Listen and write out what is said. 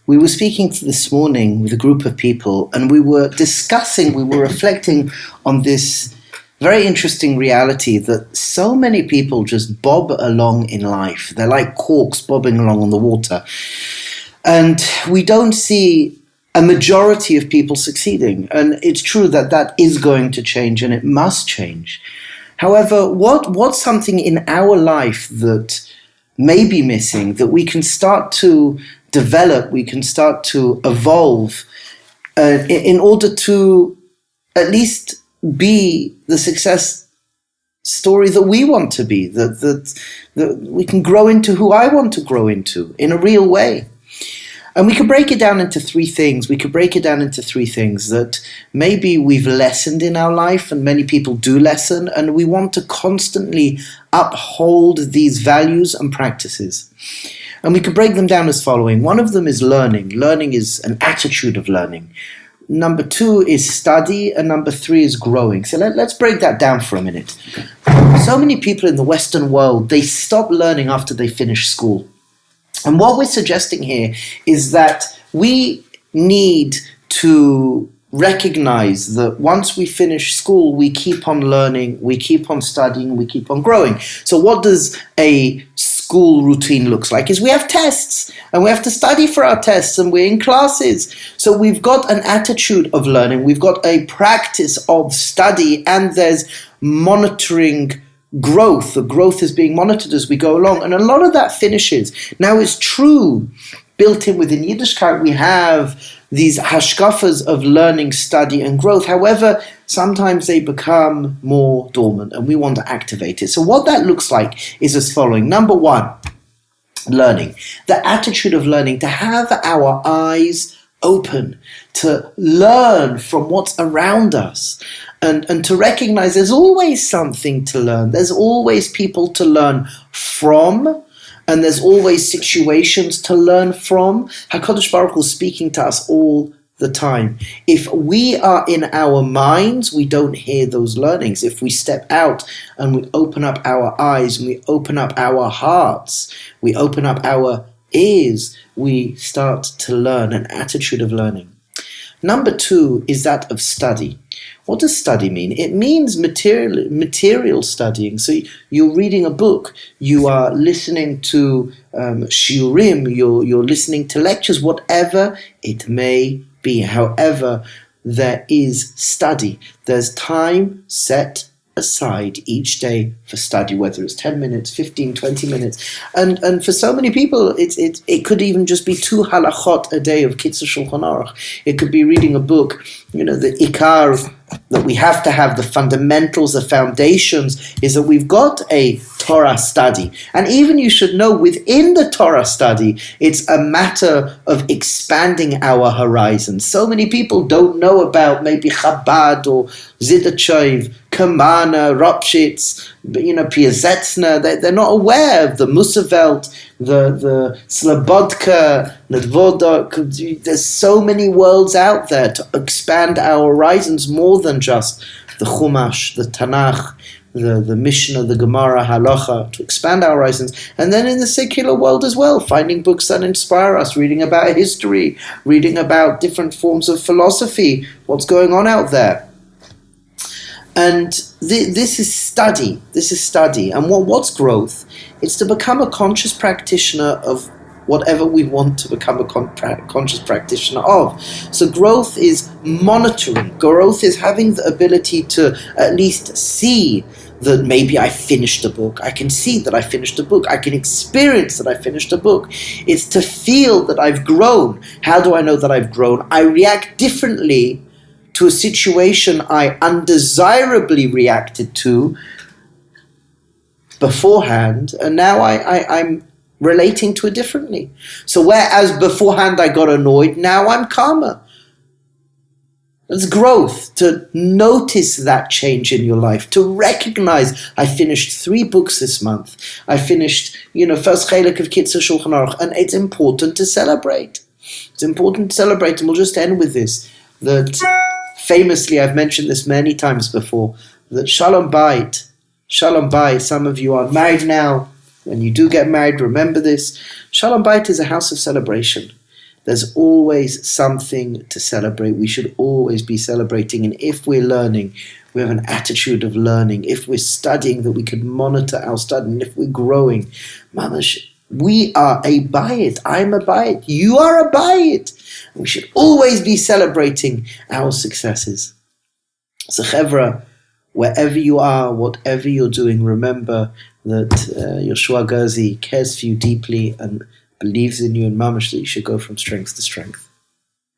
We were speaking this morning with a group of people, and we were reflecting on this very interesting reality that so many people just bob along in life. They're like corks bobbing along on the water. And we don't see a majority of people succeeding. And it's true that that is going to change, and it must change. However, what's something in our life that may be missing, that we can start to develop, we can start to evolve in order to at least be the success story that we want to be, that we can grow into who I want to grow into in a real way. And we could break it down into three things. That maybe we've lessened in our life, and many people do lessen, and we want to constantly uphold these values and practices. And we could break them down as following. One of them is learning. Learning is an attitude of learning. Number two is study, and number three is growing. So let's break that down for a minute. So many people in the Western world, they stop learning after they finish school. And what we're suggesting here is that we need to recognize that once we finish school, we keep on learning, we keep on studying, we keep on growing. So what does a school routine look like? Is we have tests, and we have to study for our tests, and we're in classes. So we've got an attitude of learning, we've got a practice of study, and there's monitoring growth. The growth is being monitored as we go along, and a lot of that finishes. Now, it's true, built in within Yiddishkeit, we have these hashkafas of learning, study, and growth. However, sometimes they become more dormant, and we want to activate it. So what that looks like is as following. Number one, learning. The attitude of learning, to have our eyes open, to learn from what's around us, and to recognize there's always something to learn. There's always people to learn from, and there's always situations to learn from. HaKadosh Baruch Hu is speaking to us all the time. If we are in our minds, we don't hear those learnings. If we step out and we open up our eyes, and we open up our hearts, we open up our ears, we start to learn, an attitude of learning. Number two is that of study. What does study mean? It means material studying. So you're reading a book, you are listening to shiurim, you're listening to lectures, whatever it may be. However, there is study. There's time set aside each day for study, whether it's 10 minutes, 15, 20 minutes. And for so many people, it could even just be 2 halachot a day of Kitzur Shulchan Aruch. It could be reading a book, the ikar that we have to have, the fundamentals, the foundations, is that we've got a Torah study. And even you should know, within the Torah study, it's a matter of expanding our horizons. So many people don't know about maybe Chabad or Zidachoiv, Kamana, Ropshitz, Piazetzna. They're not aware of the Musavelt, the Slobodka, Nadvodok. There's so many worlds out there to expand our horizons, more than just the Chumash, the Tanakh, the Mishnah, the Gemara, Halacha, to expand our horizons. And then in the secular world as well, finding books that inspire us, reading about history, reading about different forms of philosophy, what's going on out there. And this is study. And what's growth? It's to become a conscious practitioner of whatever we want to become a conscious practitioner of. So growth is monitoring. Growth is having the ability to at least see that maybe I finished a book. I can see that I finished a book. I can experience that I finished a book. It's to feel that I've grown. How do I know that I've grown? I react differently to a situation I undesirably reacted to beforehand, and now I'm relating to it differently. So whereas beforehand I got annoyed, now I'm calmer. It's growth, to notice that change in your life, to recognize I finished 3 books this month. I finished, first chelek of Kitzur Shulchan Aruch, and it's important to celebrate. It's important to celebrate, and we'll just end with this, that famously, I've mentioned this many times before, that Shalom Bayit, some of you are married now. When you do get married, remember this. Shalom Bayit is a house of celebration. There's always something to celebrate. We should always be celebrating. And if we're learning, we have an attitude of learning. If we're studying, that we can monitor our study. And if we're growing, mamash, we are a bayit. I'm a bayit. You are a bayit. We should always be celebrating our successes. So chevra, wherever you are, whatever you're doing, remember that Rabbi Gerzi cares for you deeply and believes in you, and mamash, that you should go from strength to strength.